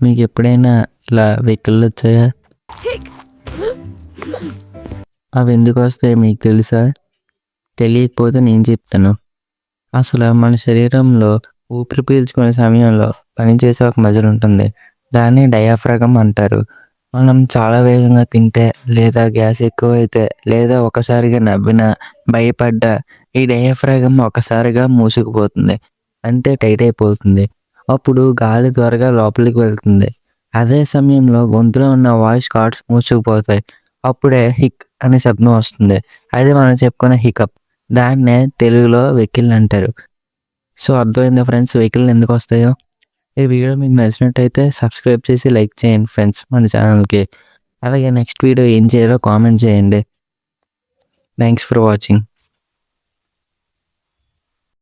మీకు ఎప్పుడైనా ఇలా వెహికల్లు వచ్చాయా? అవి ఎందుకు వస్తాయో మీకు తెలుసా? తెలియకపోతే నేను చెప్తాను. అసలు మన శరీరంలో ఊపిరి పీల్చుకునే సమయంలో పనిచేసే ఒక మజిల్ ఉంటుంది. దాన్ని డయాఫ్రాగమ్ అంటారు. మనం చాలా వేగంగా తింటే, లేదా గ్యాస్ ఎక్కువైతే, లేదా ఒకసారిగా నవ్వినా, భయపడ్డా ఈ డయాఫ్రాగమ్ ఒకసారిగా మూసుకుపోతుంది. అంటే టైట్ అయిపోతుంది. అప్పుడు గాలి త్వరగా లోపలికి వెళ్తుంది. అదే సమయంలో గొంతులో ఉన్న వాయిస్ కార్డ్స్ మూసుకుపోతాయి. అప్పుడే హిక్ అనే శబ్దం వస్తుంది. అది మనం చెప్పుకునే హికప్. దాన్నే తెలుగులో వెక్కిళ్ళు అంటారు. సో అర్థమైందా ఫ్రెండ్స్ వెహికల్ ఎందుకు వస్తాయో? ఈ వీడియో మీకు నచ్చినట్టయితే సబ్స్క్రైబ్ చేసి లైక్ చేయండి ఫ్రెండ్స్ మన ఛానల్కి. అలాగే నెక్స్ట్ వీడియో ఏం చేయాలో కామెంట్ చేయండి. Thanks for watching.